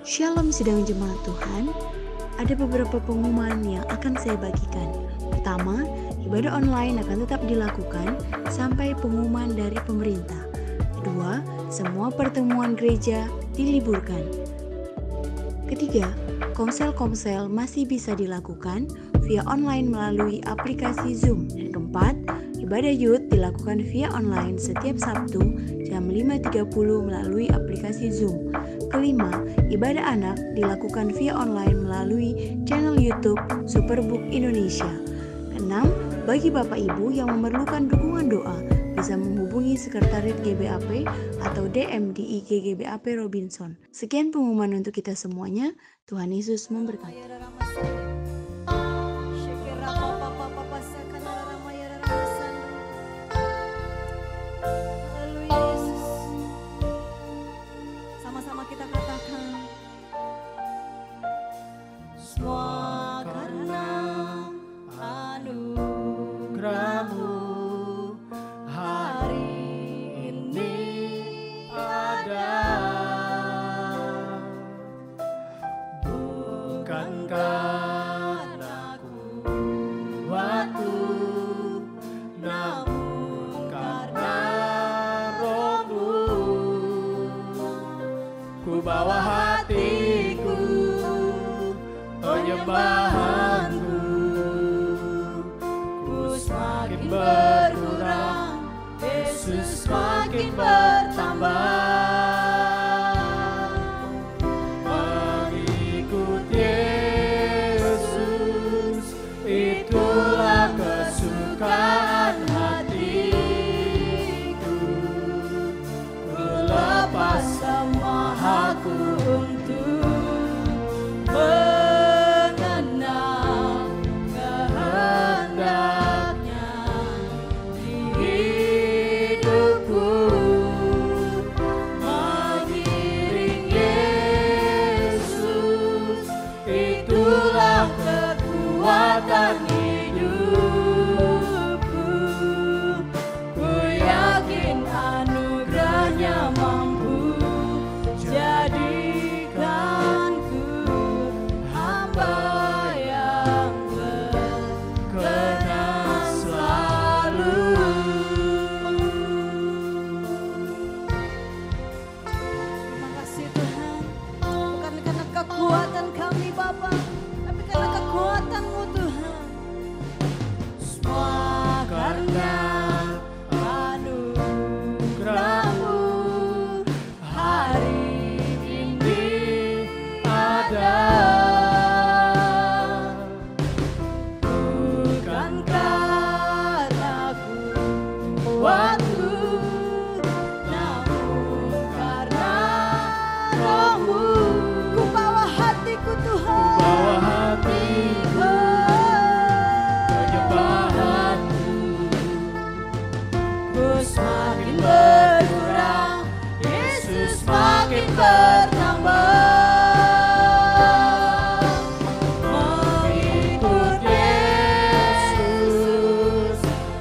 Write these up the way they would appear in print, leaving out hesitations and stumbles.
Shalom sidang jemaat Tuhan. Ada beberapa pengumuman yang akan saya bagikan. Pertama, ibadah online akan tetap dilakukan sampai pengumuman dari pemerintah. Kedua, semua pertemuan gereja diliburkan. Ketiga, komsel-komsel masih bisa dilakukan via online melalui aplikasi Zoom. Dan keempat, ibadah youth dilakukan via online setiap Sabtu jam 5.30 melalui aplikasi Zoom. Kelima, ibadah anak dilakukan via online melalui channel YouTube Superbook Indonesia. Keenam, bagi Bapak Ibu yang memerlukan dukungan doa, bisa menghubungi Sekretariat GBAP atau DM di IG GBAP Robinson. Sekian pengumuman untuk kita semuanya. Tuhan Yesus memberkati. Sama-sama kita katakan, semua karena anugerah-Mu hari ini ada. Bukan karena kuatku, namun karena Roh-Mu. Ku bawa hatiku, penyembahanku, ku semakin berkurang, Yesus semakin bertambah. Mengikut Yesus, itulah kesukaan hatiku. Ku lepas semua hakku untuk mengenal kehendak-Nya di hidupku. Mengiring Yesus, itulah kekuatan hidupku. Ku yakin anugerah-Nya mampu jadikanku hamba yang berkenan selalu. Terima kasih Tuhan, bukan karena kekuatan kami Bapa, tapi karena kekuatan-Mu Tuhan. Semua karena anugerah-Mu hari ini ada. Bukan karena kuatku, namun karena Roh-Mu. Ku bawa hatiku Tuhan, ku bawa hatiku, penyembahanku, ku semakin berkurang, Yesus semakin bertambah. Mengikut Yesus,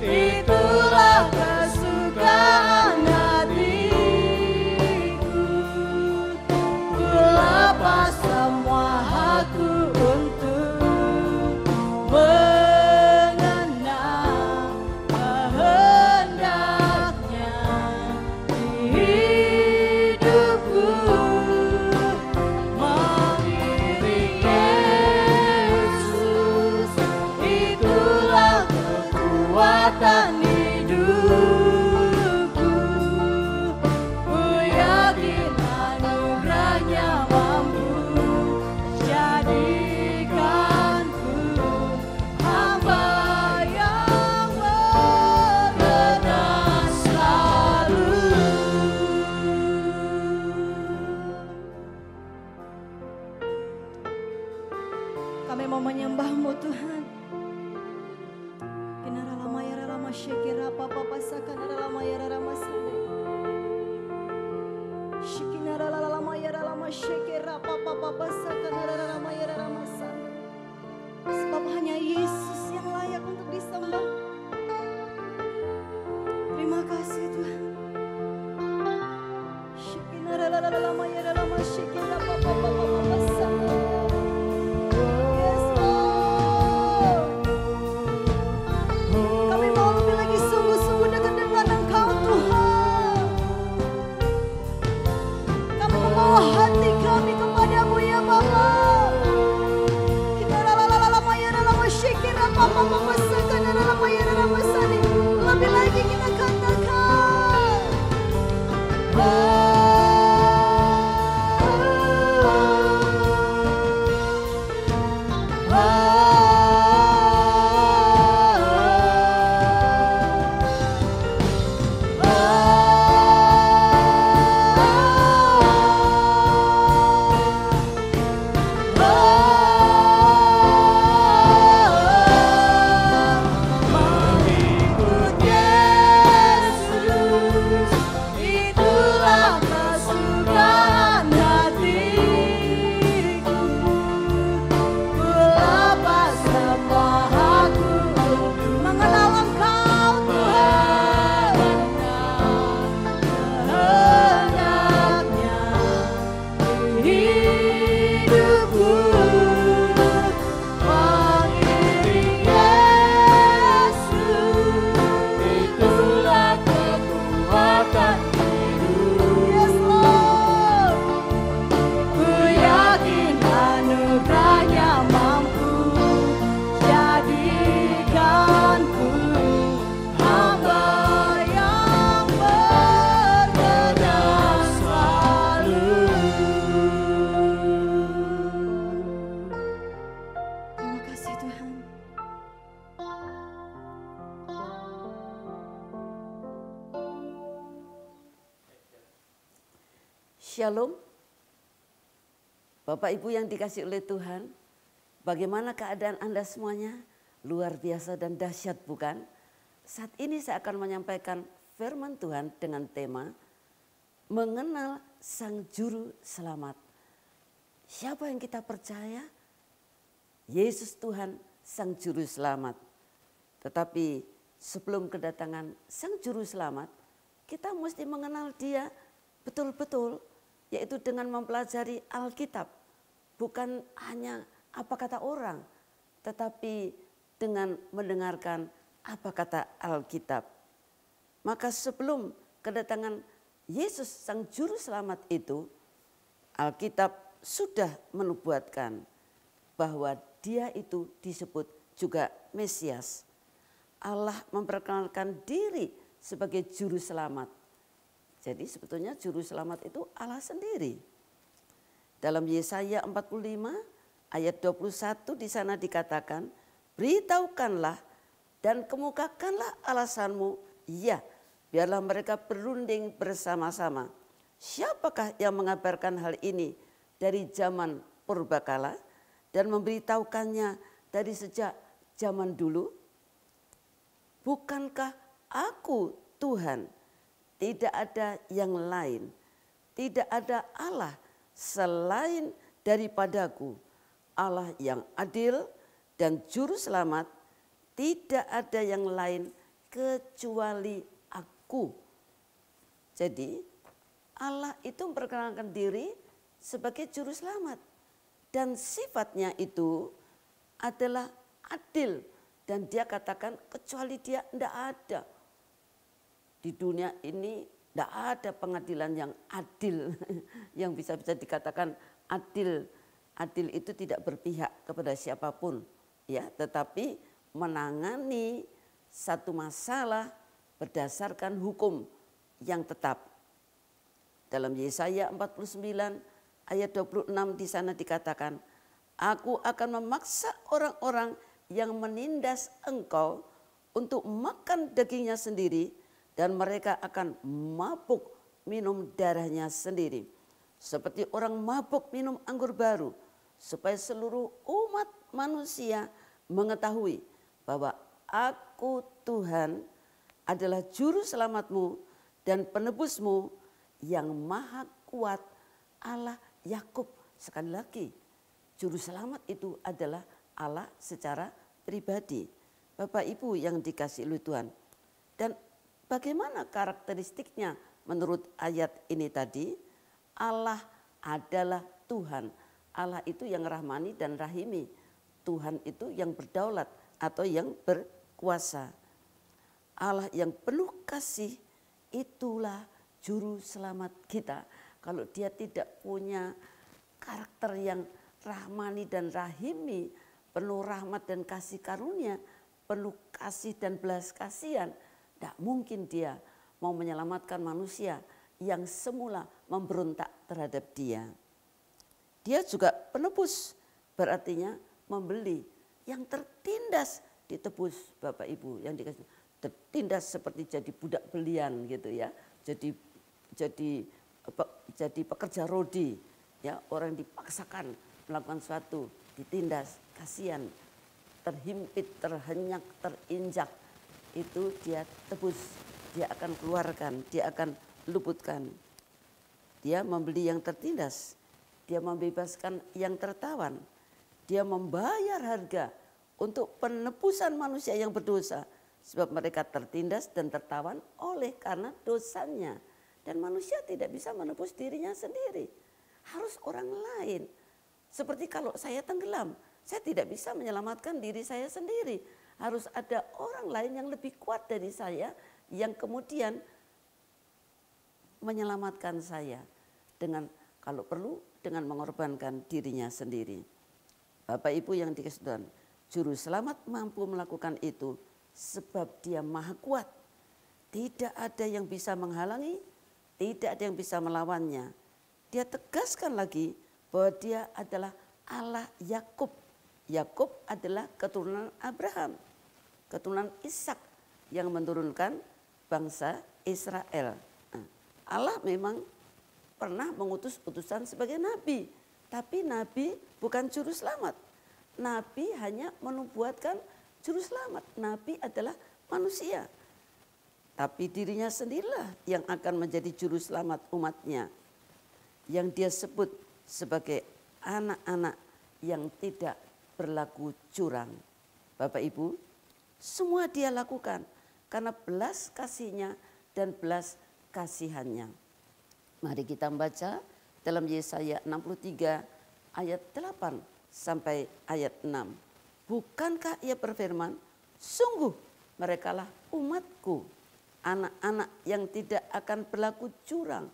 itulah kesukaan hatiku. Ku lepas semua hakku untuk mengenal kehendak-Nya di hidupku. Mengiring Yesus, itulah kekuatan hidupku. Ku yakin anugerah-Nya mampu jadikanku hamba yang berkenan selalu. Kami mau menyembah-Mu Tuhan. Kinara lama ya lama syekira papa pasakan lama ya lama sane. Shikinara lama ya lama syekira papa pasakan lama ya lama sane. Sebab hanya Yesus yang layak untuk disembah. Terima kasih Tuhan. Shikinara lama ya lama syekira papa Lebih lagi kita katakan. Shalom, Bapak Ibu yang dikasih oleh Tuhan, bagaimana keadaan Anda semuanya? Luar biasa dan dahsyat bukan? Saat ini saya akan menyampaikan firman Tuhan dengan tema mengenal Sang Juru Selamat. Siapa yang kita percaya? Yesus Tuhan Sang Juru Selamat. Tetapi sebelum kedatangan Sang Juru Selamat, kita mesti mengenal Dia betul-betul, yaitu dengan mempelajari Alkitab. Bukan hanya apa kata orang, tetapi dengan mendengarkan apa kata Alkitab. Maka sebelum kedatangan Yesus Sang Juru Selamat itu, Alkitab sudah menubuatkan bahwa Dia itu disebut juga Mesias. Allah memperkenalkan diri sebagai Juru Selamat. Jadi sebetulnya Juru Selamat itu Allah sendiri. Dalam Yesaya 45 ayat 21 di sana dikatakan, beritahukanlah dan kemukakanlah alasanmu, ya biarlah mereka berunding bersama-sama. Siapakah yang mengabarkan hal ini dari zaman purbakala dan memberitahukannya dari sejak zaman dulu? Bukankah aku Tuhan? Tidak ada yang lain, tidak ada Allah selain daripadaku. Allah yang adil dan Juru Selamat, tidak ada yang lain kecuali aku. Jadi Allah itu memperkenalkan diri sebagai Juru Selamat. Dan sifatnya itu adalah adil. Dan dia katakan kecuali dia tidak ada. Di dunia ini tidak ada pengadilan yang adil, yang bisa dikatakan adil. Adil itu tidak berpihak kepada siapapun, ya, tetapi menangani satu masalah berdasarkan hukum yang tetap. Dalam Yesaya 49 ayat 26 di sana dikatakan, aku akan memaksa orang-orang yang menindas engkau untuk makan dagingnya sendiri, dan mereka akan mabuk minum darahnya sendiri. Seperti orang mabuk minum anggur baru. Supaya seluruh umat manusia mengetahui bahwa aku Tuhan adalah Juru Selamatmu dan penebusmu yang maha kuat, Allah Yakub. Sekali lagi, Juru Selamat itu adalah Allah secara pribadi. Bapak Ibu yang dikasihi oleh Tuhan. Dan bagaimana karakteristiknya menurut ayat ini tadi? Allah adalah Tuhan. Allah itu yang rahmani dan rahimi. Tuhan itu yang berdaulat atau yang berkuasa. Allah yang penuh kasih, itulah Juru Selamat kita. Kalau dia tidak punya karakter yang rahmani dan rahimi, penuh rahmat dan kasih karunia, penuh kasih dan belas kasihan, tidak mungkin dia mau menyelamatkan manusia yang semula memberontak terhadap dia. Dia juga penebus, berartinya membeli yang tertindas ditebus, Bapak Ibu yang dikasih. Tertindas seperti jadi budak belian gitu ya, jadi pekerja rodi ya, orang dipaksakan melakukan sesuatu, ditindas, kasihan, terhimpit, terhenyak, terinjak, itu dia tebus, dia akan keluarkan, dia akan luputkan. Dia membeli yang tertindas, dia membebaskan yang tertawan, dia membayar harga untuk penebusan manusia yang berdosa, sebab mereka tertindas dan tertawan oleh karena dosanya. Dan manusia tidak bisa menebus dirinya sendiri, harus orang lain. Seperti kalau saya tenggelam, saya tidak bisa menyelamatkan diri saya sendiri. Harus ada orang lain yang lebih kuat dari saya yang kemudian menyelamatkan saya dengan, kalau perlu, dengan mengorbankan dirinya sendiri. Bapak Ibu yang dikasihi Tuhan, juru selamat mampu melakukan itu sebab dia maha kuat. Tidak ada yang bisa menghalangi, tidak ada yang bisa melawannya. Dia tegaskan lagi bahwa dia adalah Allah Yakub. Yakub adalah keturunan Abraham, keturunan Ishak yang menurunkan bangsa Israel. Allah memang pernah mengutus utusan sebagai nabi, tapi nabi bukan juru selamat. Nabi hanya menubuatkan juru selamat. Nabi adalah manusia. Tapi dirinya sendirilah yang akan menjadi juru selamat umatnya. Yang dia sebut sebagai anak-anak yang tidak berlaku curang. Bapak Ibu, semua dia lakukan karena belas kasihnya dan belas kasihannya. Mari kita membaca dalam Yesaya 63 ayat 8 sampai ayat 6. Bukankah ia berfirman, sungguh merekalah umatku, anak-anak yang tidak akan berlaku curang.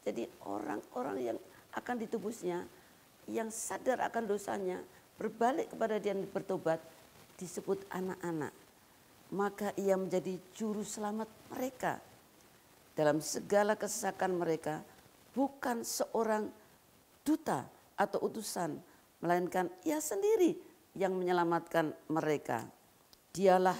Jadi orang-orang yang akan ditebusnya, yang sadar akan dosanya, berbalik kepada dia dan bertobat, disebut anak-anak. Maka ia menjadi juru selamat mereka. Dalam segala kesesakan mereka, bukan seorang duta atau utusan, melainkan ia sendiri yang menyelamatkan mereka. Dialah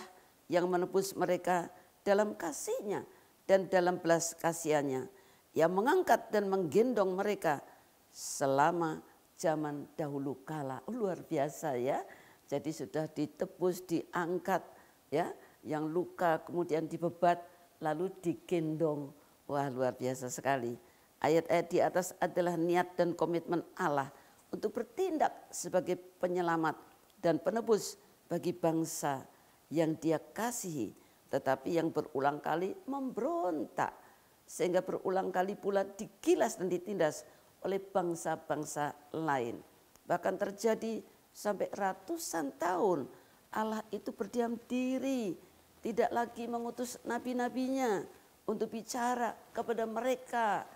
yang menebus mereka dalam kasihnya dan dalam belas kasihannya. Ia mengangkat dan menggendong mereka selama zaman dahulu kala. Luar biasa ya. Jadi sudah ditebus, diangkat ya, yang luka kemudian dibebat lalu digendong. Wah, luar biasa sekali. Ayat-ayat di atas adalah niat dan komitmen Allah untuk bertindak sebagai penyelamat dan penebus bagi bangsa yang dia kasihi, tetapi yang berulang kali memberontak, sehingga berulang kali pula digilas dan ditindas oleh bangsa-bangsa lain. Bahkan terjadi sampai ratusan tahun Allah itu berdiam diri, tidak lagi mengutus nabi-nabinya untuk bicara kepada mereka.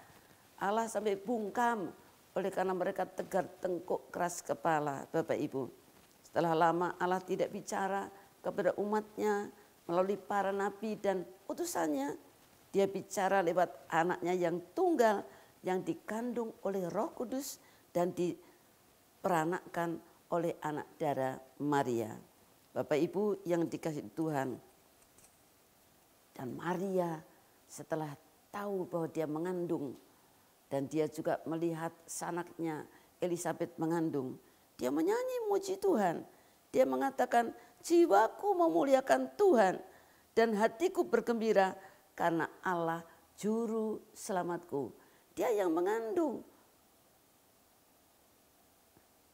Allah sampai bungkam oleh karena mereka tegar tengkuk, keras kepala, Bapak Ibu. Setelah lama Allah tidak bicara kepada umatnya melalui para nabi dan utusannya. Dia bicara lewat anaknya yang tunggal, yang dikandung oleh Roh Kudus dan diperanakkan oleh anak darah Maria. Bapak Ibu yang dikasihi Tuhan, dan Maria setelah tahu bahwa dia mengandung dan dia juga melihat sanaknya Elisabeth mengandung, dia menyanyi muji Tuhan. Dia mengatakan, jiwaku memuliakan Tuhan dan hatiku bergembira karena Allah juru selamatku. Dia yang mengandung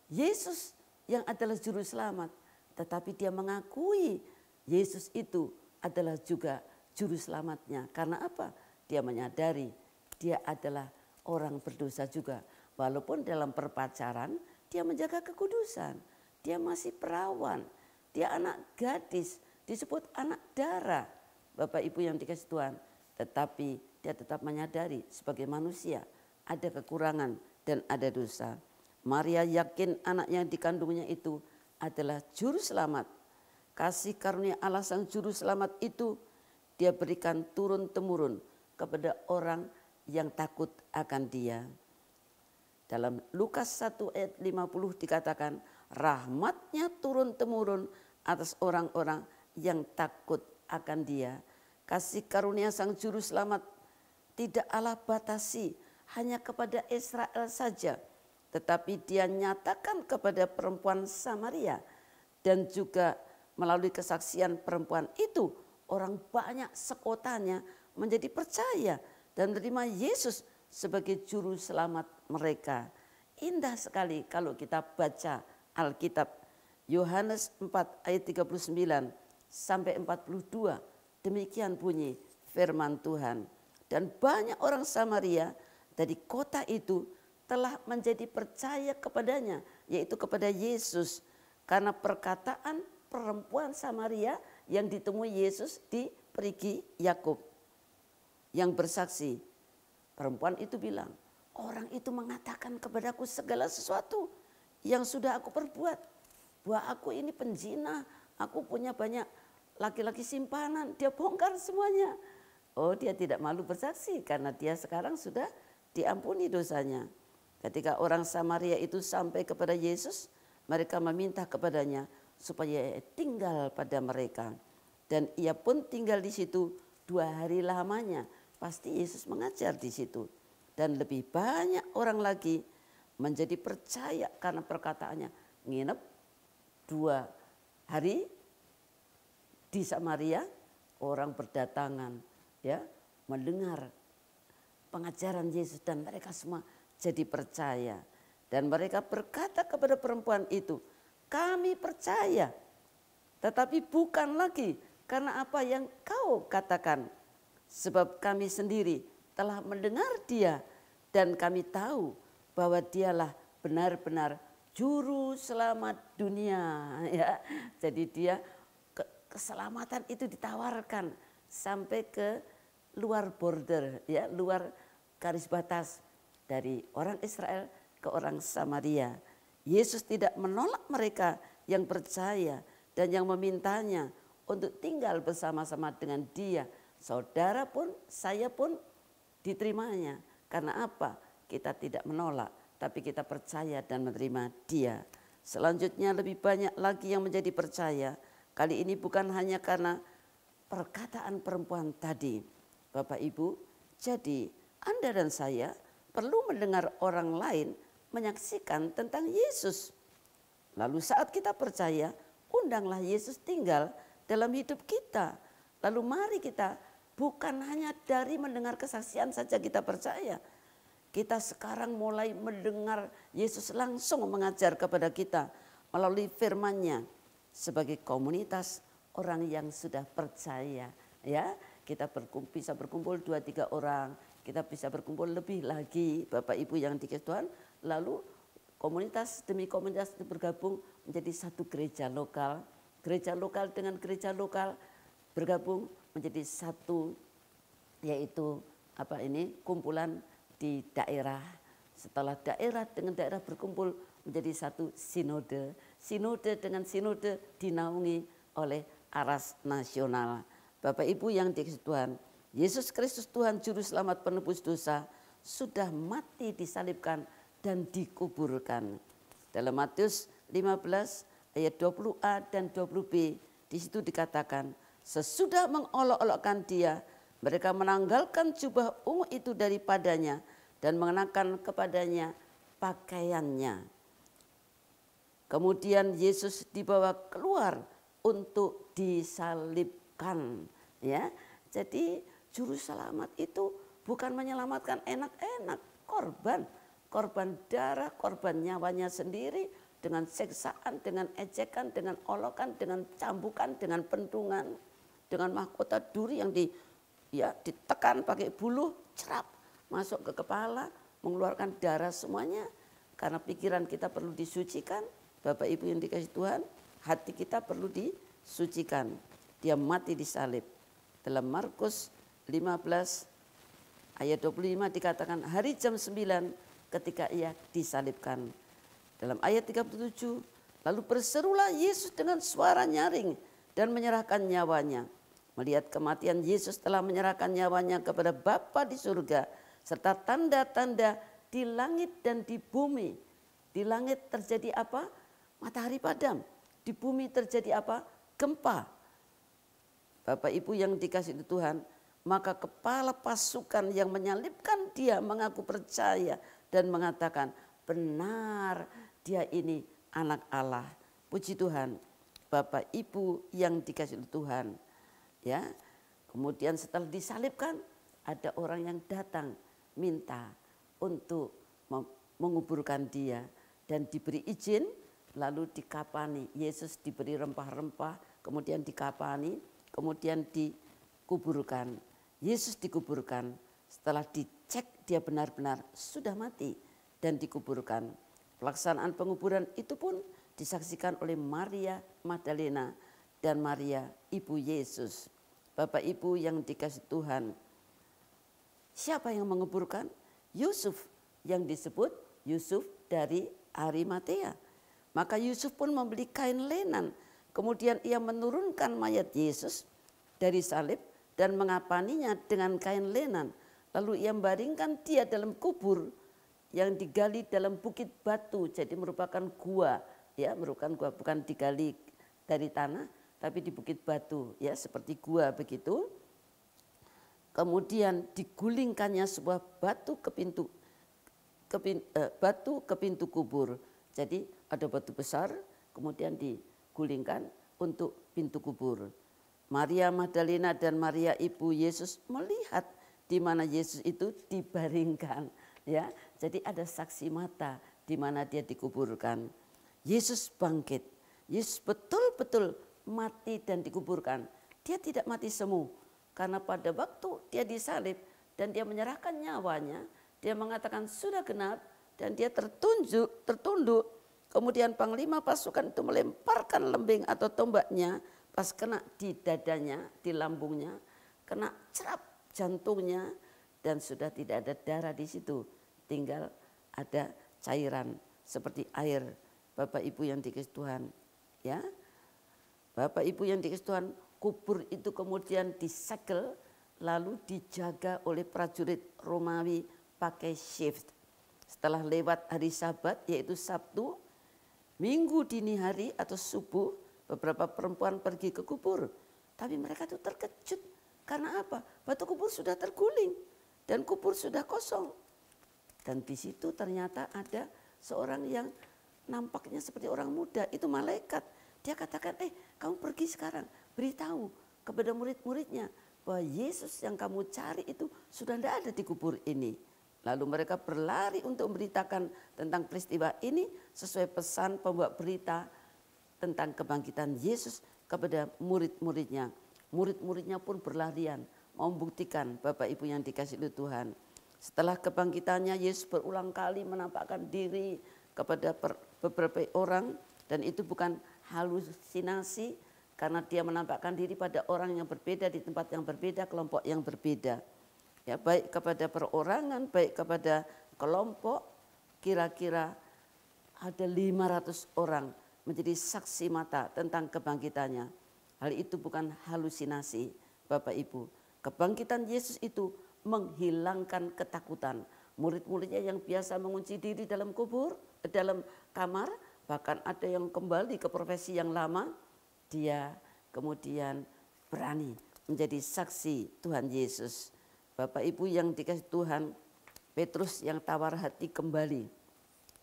Yesus yang adalah juru selamat, tetapi dia mengakui Yesus itu adalah juga juru selamatnya. Karena apa? Dia menyadari dia adalah orang berdosa juga. Walaupun dalam perpacaran dia menjaga kekudusan, dia masih perawan, dia anak gadis, disebut anak darah. Bapak Ibu yang dikasihi Tuhan, tetapi dia tetap menyadari sebagai manusia ada kekurangan dan ada dosa. Maria yakin anak yang dikandungnya itu adalah juru selamat. kasih karunia Allah Sang Juru Selamat itu Dia berikan turun-temurun kepada orang yang takut akan Dia. Dalam Lukas 1 ayat 50 dikatakan, rahmat-Nya turun-temurun atas orang-orang yang takut akan Dia. Kasih karunia Sang Juru Selamat tidak Allah batasi hanya kepada Israel saja, tetapi Dia nyatakan kepada perempuan Samaria, dan juga melalui kesaksian perempuan itu orang banyak sekotanya menjadi percaya dan menerima Yesus sebagai juru selamat mereka. Indah sekali kalau kita baca Alkitab. Yohanes 4 ayat 39 sampai 42, demikian bunyi firman Tuhan. Dan banyak orang Samaria dari kota itu telah menjadi percaya kepadanya, yaitu kepada Yesus, karena perkataan perempuan Samaria yang ditemui Yesus di Perigi Yakub, yang bersaksi. Perempuan itu bilang, orang itu mengatakan kepadaku segala sesuatu yang sudah aku perbuat, bahwa aku ini penzina, aku punya banyak laki-laki simpanan, dia bongkar semuanya. Oh, dia tidak malu bersaksi karena dia sekarang sudah diampuni dosanya. Ketika orang Samaria itu sampai kepada Yesus, mereka meminta kepadanya supaya tinggal pada mereka. Dan ia pun tinggal di situ 2 hari lamanya. Pasti Yesus mengajar di situ. Dan lebih banyak orang lagi menjadi percaya karena perkataannya. Nginep 2 hari di Samaria, orang berdatangan ya mendengar pengajaran Yesus dan mereka semua jadi percaya. Dan mereka berkata kepada perempuan itu, kami percaya, tetapi bukan lagi karena apa yang kau katakan. Sebab kami sendiri telah mendengar Dia dan kami tahu bahwa Dialah benar-benar juru selamat dunia. Ya, jadi dia keselamatan itu ditawarkan sampai ke luar border, ya, luar garis batas dari orang Israel ke orang Samaria. Yesus tidak menolak mereka yang percaya dan yang memintanya untuk tinggal bersama-sama dengan Dia. Saudara pun, saya pun diterimanya. Karena apa? Kita tidak menolak, tapi kita percaya dan menerima Dia. Selanjutnya lebih banyak lagi yang menjadi percaya. Kali ini bukan hanya karena perkataan perempuan tadi. Bapak Ibu, jadi Anda dan saya perlu mendengar orang lain menyaksikan tentang Yesus. Lalu saat kita percaya, undanglah Yesus tinggal dalam hidup kita. Lalu mari kita bukan hanya dari mendengar kesaksian saja kita percaya. Kita sekarang mulai mendengar Yesus langsung mengajar kepada kita melalui firman-Nya sebagai komunitas orang yang sudah percaya. Ya, kita bisa berkumpul 2-3 orang. Kita bisa berkumpul lebih lagi Bapak Ibu yang dikasihi Tuhan. Lalu komunitas demi komunitas itu bergabung menjadi satu gereja lokal. Gereja lokal dengan gereja lokal bergabung menjadi satu, yaitu kumpulan di daerah. Setelah daerah dengan daerah berkumpul menjadi satu sinode. Sinode dengan sinode dinaungi oleh aras nasional. Bapak Ibu yang dikasihi Tuhan, Yesus Kristus Tuhan Juru Selamat penebus dosa sudah mati disalibkan dan dikuburkan. Dalam Matius 15 ayat 20a dan 20b di situ dikatakan, sesudah mengolok-olokkan Dia, mereka menanggalkan jubah ungu itu daripadanya dan mengenakan kepadanya pakaiannya. Kemudian Yesus dibawa keluar untuk disalibkan. Ya, jadi juru selamat itu bukan menyelamatkan enak-enak, korban darah, korban nyawanya sendiri dengan siksaan, dengan ejekan, dengan olokan, dengan cambukan, dengan pentungan, dengan mahkota duri yang ditekan pakai buluh, cerap masuk ke kepala, mengeluarkan darah semuanya. Karena pikiran kita perlu disucikan, Bapak Ibu yang dikasihi Tuhan, hati kita perlu disucikan. Dia mati disalib. Dalam Markus 15 ayat 25 dikatakan hari jam 9 ketika Ia disalibkan. Dalam ayat 37, lalu berserulah Yesus dengan suara nyaring dan menyerahkan nyawanya. Melihat kematian Yesus telah menyerahkan nyawanya kepada Bapa di surga, serta tanda-tanda di langit dan di bumi. Di langit terjadi apa? Matahari padam. Di bumi terjadi apa? Gempa. Bapak Ibu yang dikasihi Tuhan, maka kepala pasukan yang menyalibkan dia mengaku percaya dan mengatakan, benar dia ini anak Allah. Puji Tuhan. Bapak Ibu yang dikasihi Tuhan. Ya. Kemudian setelah disalibkan, ada orang yang datang minta untuk menguburkan dia dan diberi izin, lalu dikapani. Yesus diberi rempah-rempah, kemudian dikapani, kemudian dikuburkan. Yesus dikuburkan, setelah dicek dia benar-benar sudah mati dan dikuburkan. Pelaksanaan penguburan itu pun disaksikan oleh Maria Magdalena dan Maria ibu Yesus. Bapak Ibu yang dikasihi Tuhan, siapa yang menguburkan? Yusuf, yang disebut Yusuf dari Arimatea. Maka Yusuf pun membeli kain lenan, kemudian ia menurunkan mayat Yesus dari salib dan mengapaninya dengan kain lenan. Lalu ia membaringkan dia dalam kubur yang digali dalam bukit batu, jadi merupakan gua, ya, merupakan gua, bukan digali dari tanah, tapi di bukit batu, ya, seperti gua begitu. Kemudian digulingkannya sebuah batu ke pintu kubur. Jadi ada batu besar, kemudian digulingkan untuk pintu kubur. Maria Magdalena dan Maria ibu Yesus melihat di mana Yesus itu dibaringkan, ya. Jadi ada saksi mata di mana dia dikuburkan. Yesus bangkit. Yesus betul-betul mati dan dikuburkan. Dia tidak mati semu, karena pada waktu dia disalib dan dia menyerahkan nyawanya, dia mengatakan sudah genap, dan dia tertunduk. Kemudian panglima pasukan itu melemparkan lembing atau tombaknya, pas kena di dadanya, di lambungnya, kena cerap jantungnya, dan sudah tidak ada darah di situ, tinggal ada cairan seperti air. Bapak Ibu yang dikasihi Tuhan, ya. Bapak Ibu yang dikasihi Tuhan, kubur itu kemudian disegel lalu dijaga oleh prajurit Romawi pakai shift. Setelah lewat hari Sabat, yaitu Sabtu, Minggu dini hari atau subuh, beberapa perempuan pergi ke kubur. Tapi mereka itu terkejut. Karena apa? Batu kubur sudah terguling dan kubur sudah kosong. Dan di situ ternyata ada seorang yang nampaknya seperti orang muda, itu malaikat. Dia katakan, kamu pergi sekarang, beritahu kepada murid-muridnya bahwa Yesus yang kamu cari itu sudah tidak ada di kubur ini. Lalu mereka berlari untuk memberitakan tentang peristiwa ini sesuai pesan pembawa berita tentang kebangkitan Yesus kepada murid-muridnya. Murid-muridnya pun berlarian mau membuktikan, Bapak Ibu yang dikasihi Tuhan. Setelah kebangkitannya, Yesus berulang kali menampakkan diri kepada beberapa orang, dan itu bukan halusinasi, karena dia menampakkan diri pada orang yang berbeda di tempat yang berbeda, kelompok yang berbeda. Ya, baik kepada perorangan, baik kepada kelompok, kira-kira ada 500 orang menjadi saksi mata tentang kebangkitannya. Hal itu bukan halusinasi, Bapak Ibu. Kebangkitan Yesus itu menghilangkan ketakutan. Murid-muridnya yang biasa mengunci diri dalam kubur, dalam kamar, bahkan ada yang kembali ke profesi yang lama, dia kemudian berani menjadi saksi Tuhan Yesus. Bapak Ibu yang dikasihi Tuhan, Petrus yang tawar hati kembali.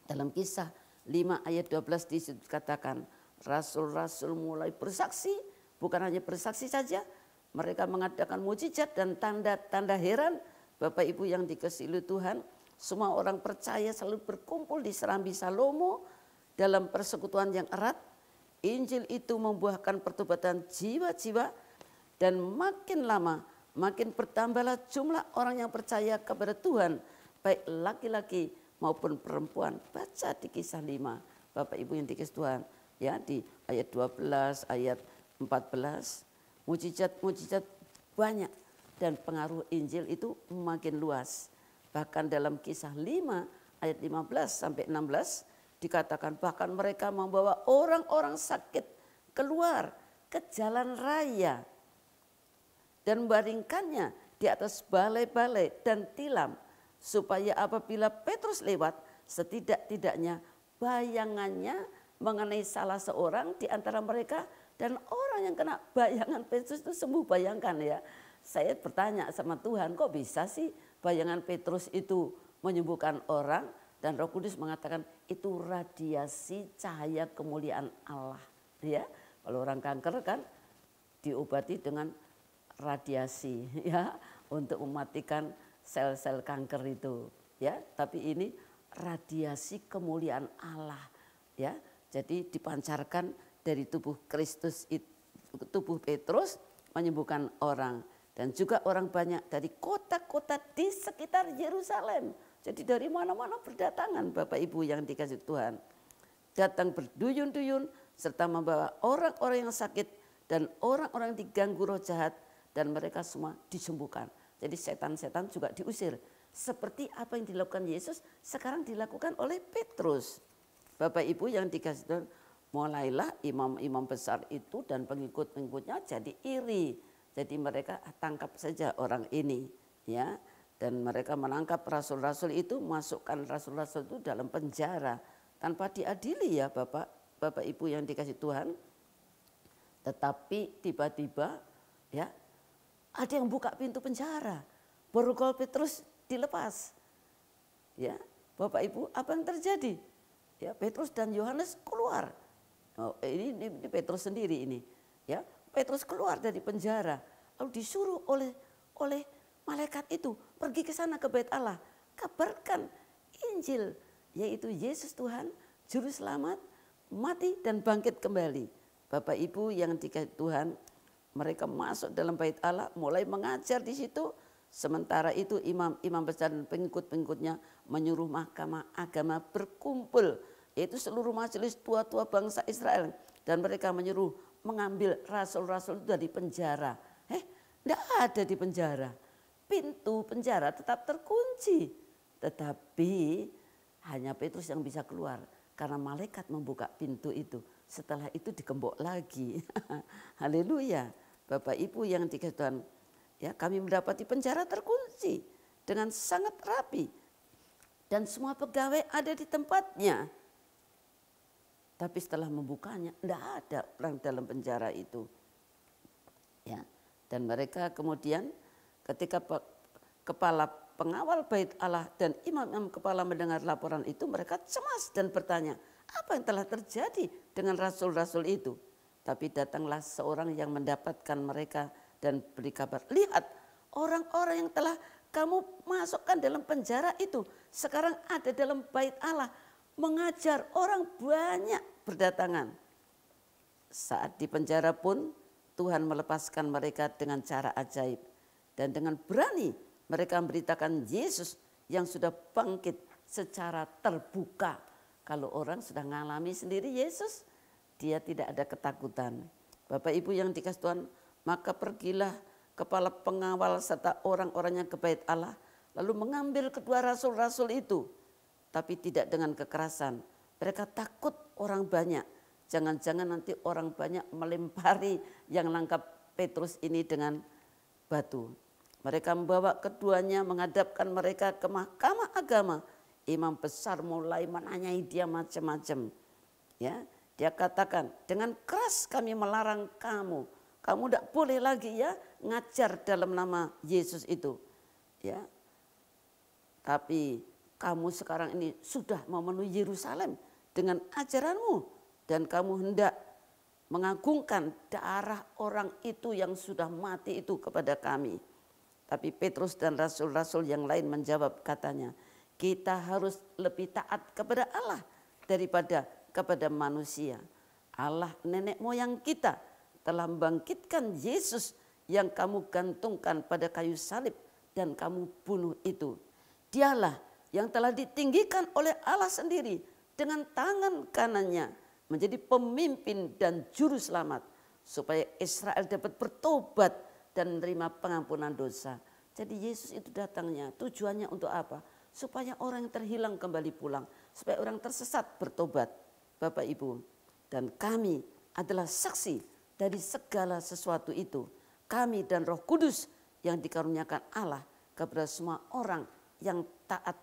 Dalam Kisah 5 ayat 12 dikatakan, rasul-rasul mulai bersaksi, bukan hanya bersaksi saja, mereka mengadakan mujizat dan tanda-tanda heran. Bapak Ibu yang dikasihi Tuhan, semua orang percaya selalu berkumpul di Serambi Salomo dalam persekutuan yang erat. Injil itu membuahkan pertobatan jiwa-jiwa, dan makin lama makin bertambahlah jumlah orang yang percaya kepada Tuhan, baik laki-laki maupun perempuan. Baca di Kisah 5, Bapak Ibu yang dikasihi Tuhan, ya, di ayat 12, ayat 14, mujizat-mujizat banyak dan pengaruh Injil itu makin luas. Bahkan dalam Kisah 5 ayat 15 sampai 16 dikatakan bahkan mereka membawa orang-orang sakit keluar ke jalan raya dan membaringkannya di atas balai-balai dan tilam, supaya apabila Petrus lewat, setidak-tidaknya bayangannya mengenai salah seorang di antara mereka, dan orang yang kena bayangan Petrus itu sembuh. Bayangkan ya, saya bertanya sama Tuhan, kok bisa sih bayangan Petrus itu menyembuhkan orang? Dan Roh Kudus mengatakan itu radiasi cahaya kemuliaan Allah. Ya, kalau orang kanker kan diobati dengan radiasi ya untuk mematikan sel-sel kanker itu. Ya, tapi ini radiasi kemuliaan Allah. Ya, jadi dipancarkan dari tubuh Kristus, tubuh Petrus menyembuhkan orang. Dan juga orang banyak dari kota-kota di sekitar Yerusalem. Jadi dari mana-mana berdatangan Bapak Ibu yang dikasih Tuhan. Datang berduyun-duyun serta membawa orang-orang yang sakit dan orang-orang yang diganggu roh jahat. Dan mereka semua disembuhkan. Jadi setan-setan juga diusir. Seperti apa yang dilakukan Yesus sekarang dilakukan oleh Petrus. Bapak Ibu yang dikasih Tuhan, mulailah imam-imam besar itu dan pengikut-pengikutnya jadi iri. Jadi mereka tangkap saja orang ini, ya. Dan mereka menangkap rasul-rasul itu, masukkan rasul-rasul itu dalam penjara tanpa diadili ya Bapak Ibu yang dikasih Tuhan. Tetapi tiba-tiba ya ada yang buka pintu penjara. Borgol Petrus dilepas. Ya, Bapak Ibu, apa yang terjadi? Ya, Petrus dan Yohanes keluar. Oh, ini Petrus sendiri ini. Ya, Petrus keluar dari penjara. Lalu disuruh oleh malaikat itu pergi ke sana ke Bait Allah, kabarkan Injil, yaitu Yesus Tuhan, Juru Selamat, mati dan bangkit kembali. Bapak Ibu yang dikasihi Tuhan, mereka masuk dalam Bait Allah, mulai mengajar di situ. Sementara itu imam-imam besar dan pengikut-pengikutnya menyuruh mahkamah agama berkumpul, yaitu seluruh majelis tua-tua bangsa Israel, dan mereka menyuruh mengambil rasul-rasul itu dari penjara. Tidak ada di penjara. Pintu penjara tetap terkunci. Tetapi hanya Petrus yang bisa keluar. Karena malaikat membuka pintu itu. Setelah itu digembok lagi. Haleluya. Bapak Ibu yang dikasihi Tuhan. Ya, kami mendapati penjara terkunci. Dengan sangat rapi. Dan semua pegawai ada di tempatnya. Tapi setelah membukanya, tidak ada orang dalam penjara itu. Ya. Dan mereka kemudian ketika kepala pengawal Bait Allah dan imam-imam kepala mendengar laporan itu, mereka cemas dan bertanya, apa yang telah terjadi dengan rasul-rasul itu? Tapi datanglah seorang yang mendapatkan mereka dan beri kabar, lihat orang-orang yang telah kamu masukkan dalam penjara itu sekarang ada dalam Bait Allah mengajar, orang banyak berdatangan. Saat di penjara pun Tuhan melepaskan mereka dengan cara ajaib. Dan dengan berani mereka memberitakan Yesus yang sudah bangkit secara terbuka. Kalau orang sudah mengalami sendiri Yesus, dia tidak ada ketakutan. Bapak Ibu yang dikasihi Tuhan, maka pergilah kepala pengawal serta orang-orangnya ke Bait Allah, lalu mengambil kedua rasul-rasul itu. Tapi tidak dengan kekerasan. Mereka takut orang banyak. Jangan-jangan nanti orang banyak melempari yang nangkap Petrus ini dengan batu. Mereka membawa keduanya, menghadapkan mereka ke mahkamah agama. Imam besar mulai menanyai dia macam-macam. Ya, dia katakan, dengan keras kami melarang kamu. Kamu tidak boleh lagi ya ngajar dalam nama Yesus itu. Ya, tapi kamu sekarang ini sudah memenuhi Yerusalem dengan ajaranmu. Dan kamu hendak mengagungkan darah orang itu yang sudah mati itu kepada kami. Tapi Petrus dan rasul-rasul yang lain menjawab katanya, kita harus lebih taat kepada Allah daripada kepada manusia. Allah nenek moyang kita telah membangkitkan Yesus yang kamu gantungkan pada kayu salib dan kamu bunuh itu. Dialah yang telah ditinggikan oleh Allah sendiri dengan tangan kanannya menjadi pemimpin dan juru selamat supaya Israel dapat bertobat dan menerima pengampunan dosa. Jadi Yesus itu datangnya tujuannya untuk apa? Supaya orang yang terhilang kembali pulang, supaya orang tersesat bertobat. Bapak Ibu, dan kami adalah saksi dari segala sesuatu itu. Kami dan Roh Kudus yang dikaruniakan Allah kepada semua orang yang taat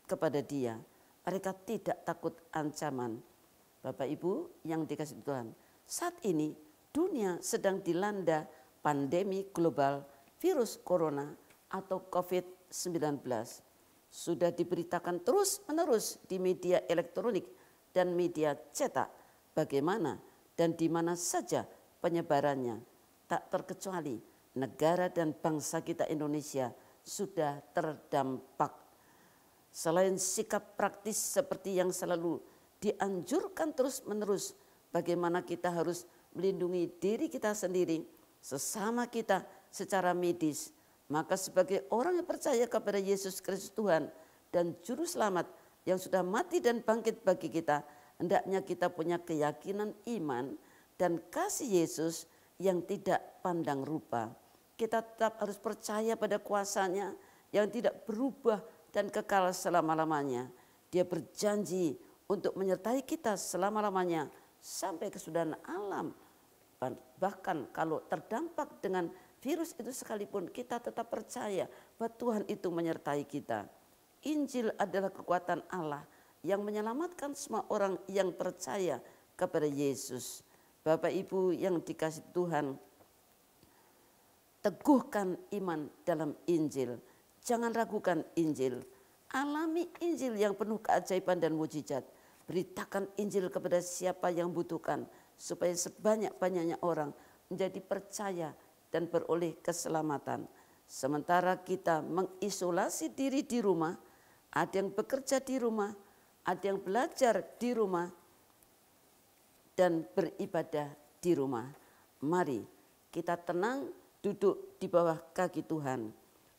kepada Dia. Mereka tidak takut ancaman. Bapak Ibu yang dikasihi Tuhan, saat ini dunia sedang dilanda pandemi global virus corona atau COVID-19. Sudah diberitakan terus-menerus di media elektronik dan media cetak bagaimana dan di mana saja penyebarannya. Tak terkecuali negara dan bangsa kita Indonesia sudah terdampak. Selain sikap praktis seperti yang selalu dianjurkan terus-menerus, bagaimana kita harus melindungi diri kita sendiri, sesama kita secara medis. Maka sebagai orang yang percaya kepada Yesus Kristus Tuhan dan Juru Selamat yang sudah mati dan bangkit bagi kita, hendaknya kita punya keyakinan iman dan kasih Yesus yang tidak pandang rupa. Kita tetap harus percaya pada kuasa-Nya yang tidak berubah dan kekal selama-lamanya. Dia berjanji untuk menyertai kita selama-lamanya sampai kesudahan alam. Bahkan kalau terdampak dengan virus itu sekalipun, kita tetap percaya bahwa Tuhan itu menyertai kita. Injil adalah kekuatan Allah yang menyelamatkan semua orang yang percaya kepada Yesus. Bapak Ibu yang dikasihi Tuhan, teguhkan iman dalam Injil. Jangan ragukan Injil. Alami Injil yang penuh keajaiban dan mujizat. Beritakan Injil kepada siapa yang butuhkan, supaya sebanyak-banyaknya orang menjadi percaya dan beroleh keselamatan. Sementara kita mengisolasi diri di rumah, ada yang bekerja di rumah, ada yang belajar di rumah, dan beribadah di rumah. Mari kita tenang duduk di bawah kaki Tuhan.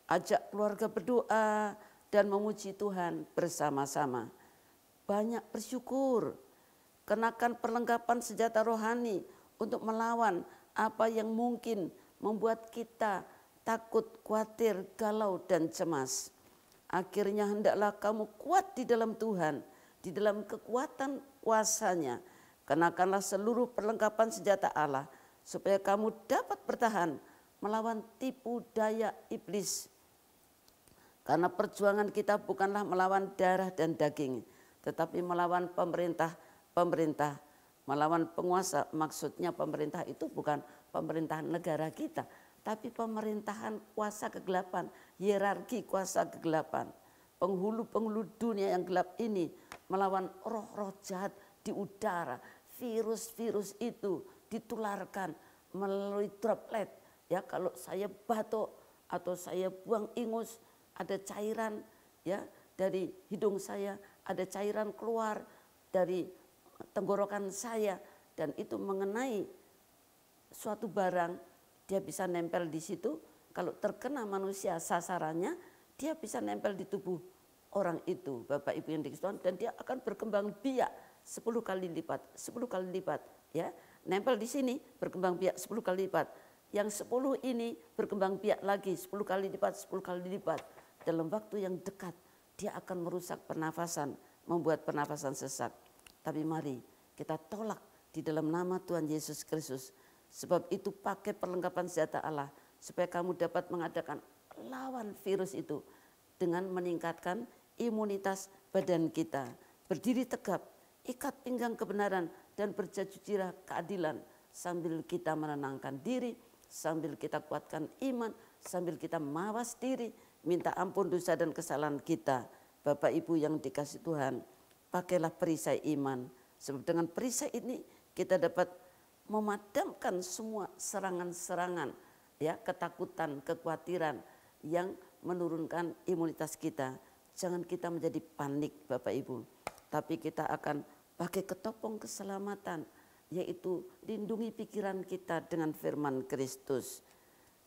Ajak keluarga berdoa dan memuji Tuhan bersama-sama. Banyak bersyukur. Kenakan perlengkapan senjata rohani untuk melawan apa yang mungkin membuat kita takut, khawatir, galau, dan cemas. Akhirnya hendaklah kamu kuat di dalam Tuhan, di dalam kekuatan kuasa-Nya. Kenakanlah seluruh perlengkapan senjata Allah supaya kamu dapat bertahan melawan tipu daya iblis. Karena perjuangan kita bukanlah melawan darah dan daging, tetapi melawan pemerintah, melawan penguasa. Maksudnya pemerintah itu bukan pemerintahan negara kita, tapi pemerintahan kuasa kegelapan, hierarki kuasa kegelapan. Penghulu-penghulu dunia yang gelap ini melawan roh-roh jahat di udara. Virus-virus itu ditularkan melalui droplet. Ya, kalau saya batuk atau saya buang ingus, ada cairan ya dari hidung saya, ada cairan keluar dari tenggorokan saya, dan itu mengenai suatu barang, dia bisa nempel di situ. Kalau terkena manusia sasarannya, dia bisa nempel di tubuh orang itu, Bapak Ibu yang dikasihi Tuhan, dan dia akan berkembang biak 10 kali lipat, 10 kali lipat ya. Nempel di sini berkembang biak 10 kali lipat. Yang 10 ini berkembang biak lagi 10 kali lipat, 10 kali lipat. Dalam waktu yang dekat dia akan merusak pernafasan, membuat pernafasan sesak. Tapi mari kita tolak di dalam nama Tuhan Yesus Kristus. Sebab itu pakai perlengkapan senjata Allah supaya kamu dapat mengadakan lawan virus itu dengan meningkatkan imunitas badan kita. Berdiri tegap, ikat pinggang kebenaran dan berjajujirah keadilan sambil kita menenangkan diri, sambil kita kuatkan iman, sambil kita mawas diri, minta ampun dosa dan kesalahan kita. Bapak Ibu yang dikasihi Tuhan, pakailah perisai iman. Sebab dengan perisai ini kita dapat memadamkan semua serangan-serangan, ya, ketakutan, kekhawatiran yang menurunkan imunitas kita. Jangan kita menjadi panik Bapak Ibu, tapi kita akan pakai ketopong keselamatan, yaitu lindungi pikiran kita dengan firman Kristus,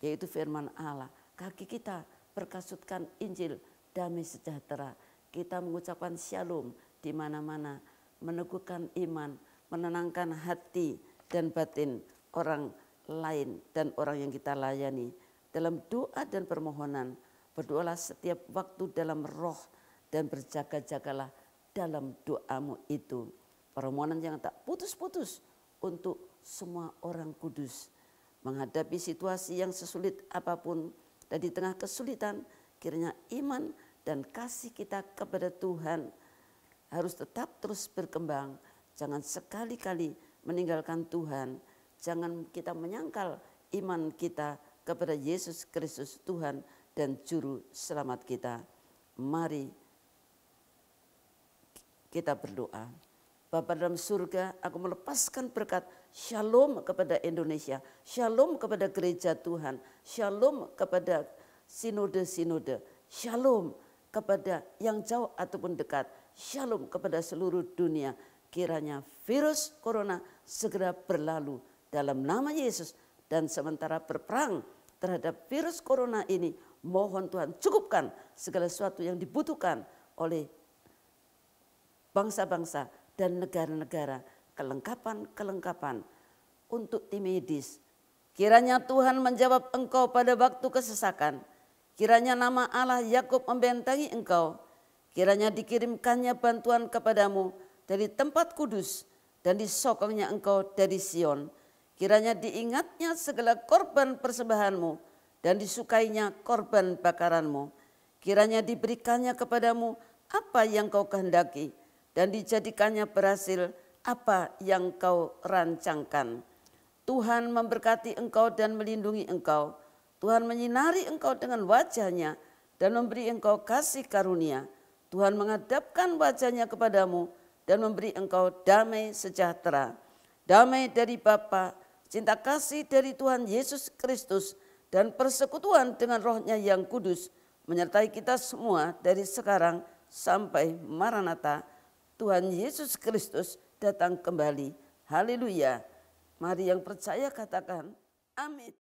yaitu firman Allah. Kaki kita berkasutkan Injil, damai sejahtera. Kita mengucapkan shalom di mana-mana, meneguhkan iman, menenangkan hati dan batin orang lain dan orang yang kita layani. Dalam doa dan permohonan, berdoalah setiap waktu dalam roh dan berjaga-jagalah dalam doamu itu. Permohonan yang tak putus-putus untuk semua orang kudus. Menghadapi situasi yang sesulit apapun dan di tengah kesulitan, kiranya iman dan kasih kita kepada Tuhan harus tetap terus berkembang. Jangan sekali-kali meninggalkan Tuhan. Jangan kita menyangkal iman kita kepada Yesus Kristus Tuhan dan Juru Selamat kita. Mari kita berdoa. Bapa dalam surga, aku melepaskan berkat shalom kepada Indonesia, shalom kepada gereja Tuhan, shalom kepada sinode-sinode, shalom kepada yang jauh ataupun dekat, shalom kepada seluruh dunia. Kiranya virus corona segera berlalu dalam nama Yesus, dan sementara berperang terhadap virus corona ini, mohon Tuhan cukupkan segala sesuatu yang dibutuhkan oleh bangsa-bangsa dan negara-negara, kelengkapan untuk tim medis. Kiranya Tuhan menjawab engkau pada waktu kesesakan. Kiranya nama Allah Yakub membentengi engkau. Kiranya dikirimkannya bantuan kepadamu dari tempat kudus dan disokongnya engkau dari Sion. Kiranya diingatnya segala korban persembahanmu dan disukainya korban bakaranmu. Kiranya diberikannya kepadamu apa yang kau kehendaki dan dijadikannya berhasil apa yang kau rancangkan. Tuhan memberkati engkau dan melindungi engkau. Tuhan menyinari engkau dengan wajah-Nya dan memberi engkau kasih karunia. Tuhan menghadapkan wajah-Nya kepadamu dan memberi engkau damai sejahtera. Damai dari Bapa, cinta kasih dari Tuhan Yesus Kristus, dan persekutuan dengan Roh-Nya yang kudus menyertai kita semua dari sekarang sampai Maranatha. Tuhan Yesus Kristus datang kembali. Haleluya. Mari yang percaya katakan amin.